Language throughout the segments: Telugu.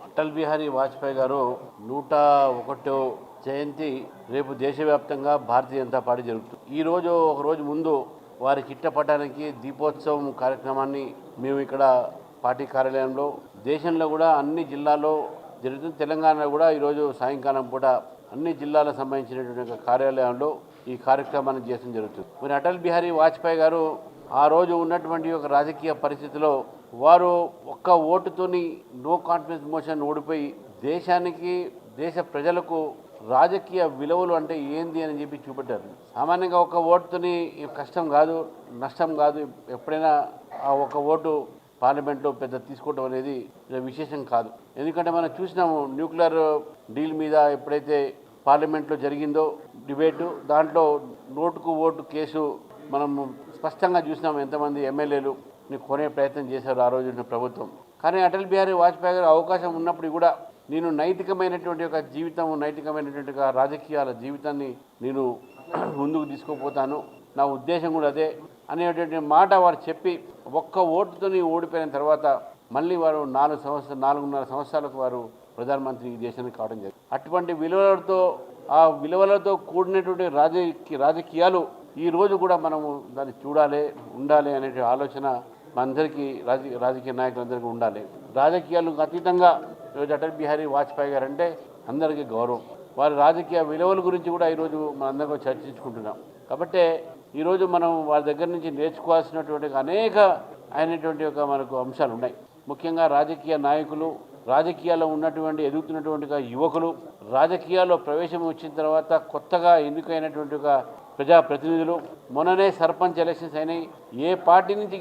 అటల్ బిహారీ వాజ్పేయి గారు 101వ జయంతి రేపు దేశవ్యాప్తంగా భారతీయ జనతా పార్టీ జరుగుతుంది. ఈరోజు ఒకరోజు ముందు వారి చిట్టపటానికి దీపోత్సవం కార్యక్రమాన్ని మేము ఇక్కడ పార్టీ కార్యాలయంలో, దేశంలో కూడా అన్ని జిల్లాల్లో జరుగుతుంది. తెలంగాణలో కూడా ఈరోజు సాయంకాలం పూట అన్ని జిల్లాలకు సంబంధించినటువంటి కార్యాలయంలో ఈ కార్యక్రమాన్ని చేయడం జరుగుతుంది. మరి అటల్ బిహారీ వాజ్పేయి గారు ఆ రోజు ఉన్నటువంటి ఒక రాజకీయ పరిస్థితిలో వారు ఒక్క ఓటుతోని నో కాన్ఫిడెన్స్ మోషన్ ఓడిపోయి దేశానికి, దేశ ప్రజలకు రాజకీయ విలువలు అంటే ఏంది అని చెప్పి చూపెట్టారు. సామాన్యంగా ఒక ఓటుతోని కష్టం కాదు, నష్టం కాదు. ఎప్పుడైనా ఆ ఒక ఓటు పార్లమెంట్లో పెద్ద తీసుకోవడం అనేది విశేషం కాదు. ఎందుకంటే మనం చూసినాము, న్యూక్లియర్ డీల్ మీద ఎప్పుడైతే పార్లమెంట్లో జరిగిందో డిబేటు, దాంట్లో నోటుకు ఓటు కేసు మనం స్పష్టంగా చూసినాము. ఎంతమంది ఎమ్మెల్యేలు కొనే ప్రయత్నం చేశారు ఆ రోజు ప్రభుత్వం. కానీ అటల్ బిహారీ వాజ్పేయి గారు అవకాశం ఉన్నప్పుడు కూడా నేను నైతికమైనటువంటి ఒక జీవితం, నైతికమైనటువంటి ఒక రాజకీయాల జీవితాన్ని నేను ముందుకు తీసుకుపోతాను, నా ఉద్దేశం కూడా అదే అనేటువంటి మాట వారు చెప్పి ఒక్క ఓటుతో ఓడిపోయిన తర్వాత మళ్ళీ వారు 4.5 సంవత్సరాలకు వారు ప్రధానమంత్రి ఈ దేశానికి కావడం జరిగింది. అటువంటి విలువలతో కూడినటువంటి రాజకీయాలు ఈ రోజు కూడా మనము దాన్ని చూడాలి, ఉండాలి అనే ఆలోచన మనందరికీ, రాజకీయ నాయకులందరికీ ఉండాలి. రాజకీయాలకు అతీతంగా ఈరోజు అటల్ బిహారీ వాజ్పేయి గారు అంటే అందరికీ గౌరవం. వారి రాజకీయ విలువల గురించి కూడా ఈరోజు మనందరం చర్చించుకుంటున్నాం. కాబట్టి ఈరోజు మనం వారి దగ్గర నుంచి నేర్చుకోవాల్సినటువంటి అనేక అయినటువంటి మనకు అంశాలు ఉన్నాయి. ముఖ్యంగా రాజకీయ నాయకులు, రాజకీయాల్లో ఉన్నటువంటి ఎదుగుతున్నటువంటి యువకులు, రాజకీయాల్లో ప్రవేశం వచ్చిన తర్వాత కొత్తగా ఎన్నికైనటువంటి ప్రజాప్రతినిధులు, మొన్ననే సర్పంచ్ ఎలక్షన్స్ అయినాయి. ఏ పార్టీ నుంచి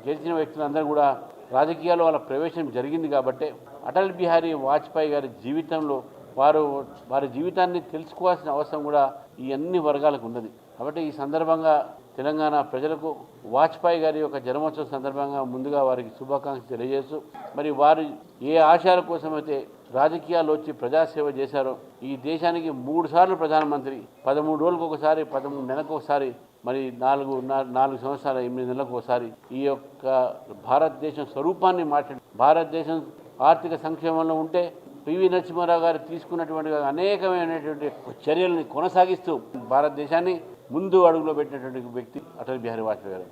గెలిచిన వ్యక్తులందరూ కూడా రాజకీయాల్లో వాళ్ళ ప్రవేశం జరిగింది. కాబట్టి అటల్ బిహారీ వాజ్పేయి గారి జీవితంలో వారి జీవితాన్ని తెలుసుకోవాల్సిన అవసరం కూడా ఈ అన్ని వర్గాలకు ఉన్నది. కాబట్టి ఈ సందర్భంగా తెలంగాణ ప్రజలకు వాజ్పేయి గారి యొక్క జన్మోత్సవం సందర్భంగా ముందుగా వారికి శుభాకాంక్షలు తెలియజేస్తూ, మరి వారు ఏ ఆశయాల కోసమైతే రాజకీయాల్లో వచ్చి ప్రజాసేవ చేశారో, ఈ దేశానికి 3 సార్లు ప్రధానమంత్రి, 13 రోజులకు ఒకసారి, 13 నెలలకు ఒకసారి, మరి 4 సంవత్సరాల 8 నెలలకు ఒకసారి ఈ యొక్క భారతదేశం స్వరూపాన్ని మార్చండి. భారతదేశం ఆర్థిక సంక్షేమంలో ఉంటే పివి నరసింహారావు గారు తీసుకున్నటువంటి అనేకమైనటువంటి చర్యలను కొనసాగిస్తూ భారతదేశాన్ని ముందు అడుగులో పెట్టినటువంటి వ్యక్తి అటల్ బిహారీ వాజ్పేయి గారు.